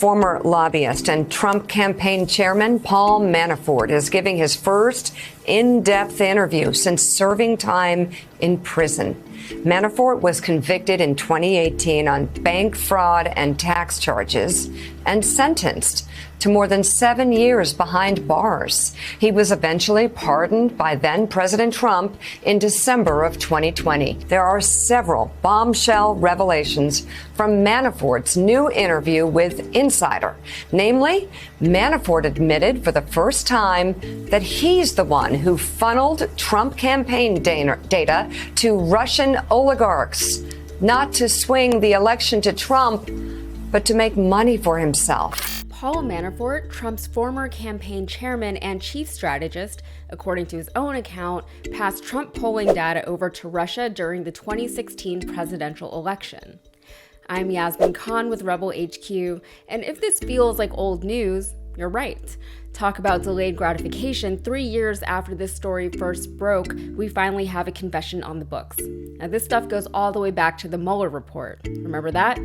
Former lobbyist and Trump campaign chairman Paul Manafort is giving his first in-depth interview since serving time in prison. Manafort was convicted in 2018 on bank fraud and tax charges and sentenced to more than 7 years behind bars. He was eventually pardoned by then President Trump in December of 2020. There are several bombshell revelations from Manafort's new interview with Insider. Namely, Manafort admitted for the first time that he's the one who funneled Trump campaign data to Russian oligarchs, not to swing the election to Trump, but to make money for himself. Paul Manafort, Trump's former campaign chairman and chief strategist, according to his own account, passed Trump polling data over to Russia during the 2016 presidential election. I'm Yasmin Khan with Rebel HQ, and if this feels like old news, you're right. Talk about delayed gratification. 3 years after this story first broke, we finally have a confession on the books. Now, this stuff goes all the way back to the Mueller report. Remember that?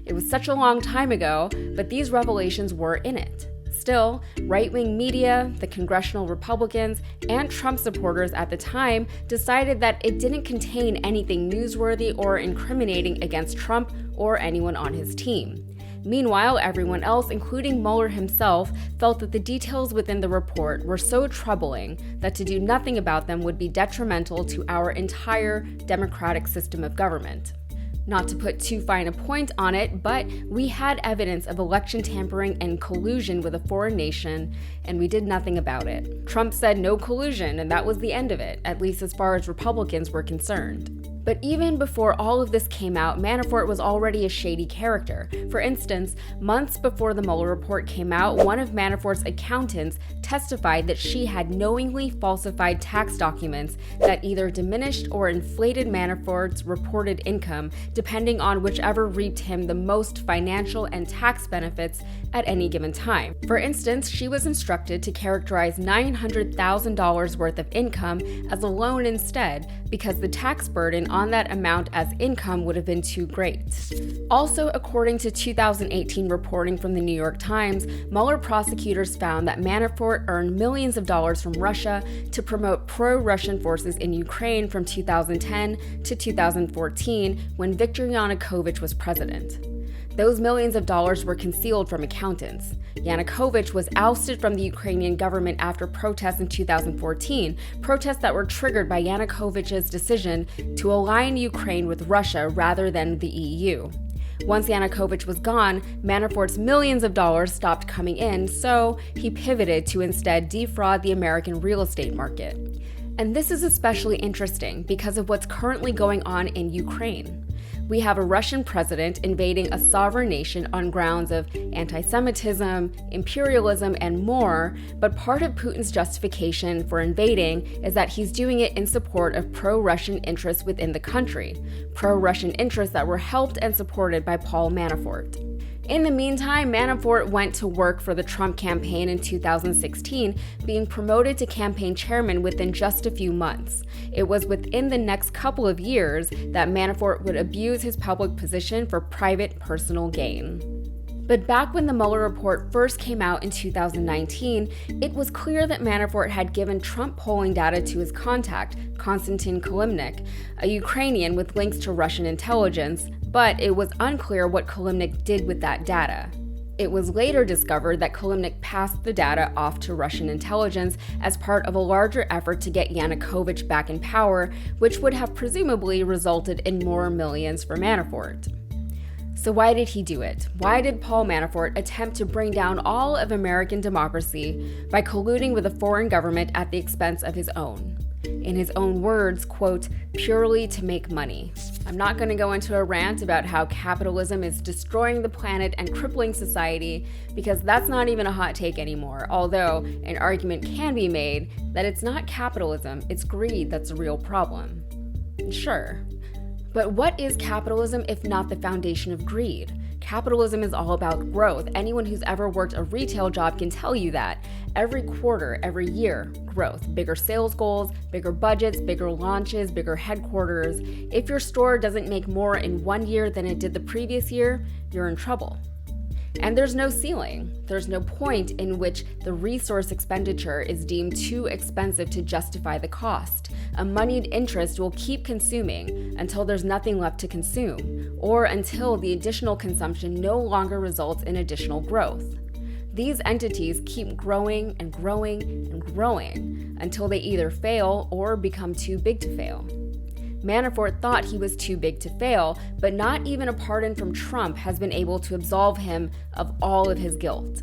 It was such a long time ago, but these revelations were in it. Still, right-wing media, the congressional Republicans, and Trump supporters at the time decided that it didn't contain anything newsworthy or incriminating against Trump or anyone on his team. Meanwhile, everyone else, including Mueller himself, felt that the details within the report were so troubling that to do nothing about them would be detrimental to our entire democratic system of government. Not to put too fine a point on it, but we had evidence of election tampering and collusion with a foreign nation, and we did nothing about it. Trump said no collusion, and that was the end of it, at least as far as Republicans were concerned. But even before all of this came out, Manafort was already a shady character. For instance, months before the Mueller report came out, one of Manafort's accountants testified that she had knowingly falsified tax documents that either diminished or inflated Manafort's reported income, depending on whichever reaped him the most financial and tax benefits at any given time. For instance, she was instructed to characterize $900,000 worth of income as a loan instead, because the tax burden on that amount as income would have been too great. Also, according to 2018 reporting from the New York Times, Mueller prosecutors found that Manafort earned millions of dollars from Russia to promote pro-Russian forces in Ukraine from 2010 to 2014, when Viktor Yanukovych was president. Those millions of dollars were concealed from accountants. Yanukovych was ousted from the Ukrainian government after protests in 2014, protests that were triggered by Yanukovych's decision to align Ukraine with Russia rather than the EU. Once Yanukovych was gone, Manafort's millions of dollars stopped coming in, so he pivoted to instead defraud the American real estate market. And this is especially interesting because of what's currently going on in Ukraine. We have a Russian president invading a sovereign nation on grounds of anti-Semitism, imperialism, and more, but part of Putin's justification for invading is that he's doing it in support of pro-Russian interests within the country, pro-Russian interests that were helped and supported by Paul Manafort. In the meantime, Manafort went to work for the Trump campaign in 2016, being promoted to campaign chairman within just a few months. It was within the next couple of years that Manafort would abuse his public position for private personal gain. But back when the Mueller report first came out in 2019, it was clear that Manafort had given Trump polling data to his contact, Konstantin Kilimnik, a Ukrainian with links to Russian intelligence, but it was unclear what Kilimnik did with that data. It was later discovered that Kilimnik passed the data off to Russian intelligence as part of a larger effort to get Yanukovych back in power, which would have presumably resulted in more millions for Manafort. So why did he do it? Why did Paul Manafort attempt to bring down all of American democracy by colluding with a foreign government at the expense of his own? In his own words, quote, purely to make money. I'm not going to go into a rant about how capitalism is destroying the planet and crippling society, because that's not even a hot take anymore, although an argument can be made that it's not capitalism, it's greed that's a real problem. Sure. But what is capitalism if not the foundation of greed? Capitalism is all about growth. Anyone who's ever worked a retail job can tell you that. Every quarter, every year, growth. Bigger sales goals, bigger budgets, bigger launches, bigger headquarters. If your store doesn't make more in 1 year than it did the previous year, you're in trouble. And there's no ceiling. There's no point in which the resource expenditure is deemed too expensive to justify the cost. A moneyed interest will keep consuming until there's nothing left to consume, or until the additional consumption no longer results in additional growth. These entities keep growing and growing and growing until they either fail or become too big to fail. Manafort thought he was too big to fail, but not even a pardon from Trump has been able to absolve him of all of his guilt.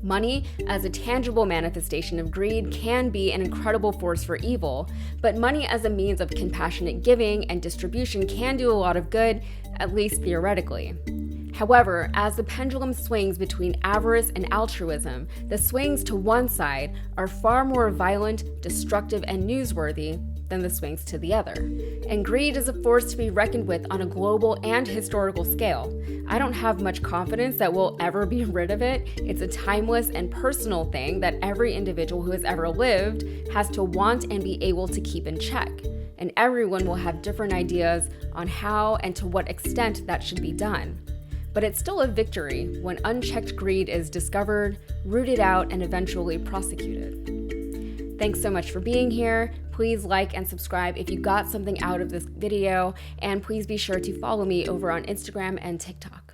Money, as a tangible manifestation of greed, can be an incredible force for evil, but money as a means of compassionate giving and distribution can do a lot of good, at least theoretically. However, as the pendulum swings between avarice and altruism, the swings to one side are far more violent, destructive, and newsworthy than the swings to the other. And greed is a force to be reckoned with on a global and historical scale. I don't have much confidence that we'll ever be rid of it. It's a timeless and personal thing that every individual who has ever lived has to want and be able to keep in check. And everyone will have different ideas on how and to what extent that should be done. But it's still a victory when unchecked greed is discovered, rooted out, and eventually prosecuted. Thanks so much for being here. Please like and subscribe if you got something out of this video, and please be sure to follow me over on Instagram and TikTok.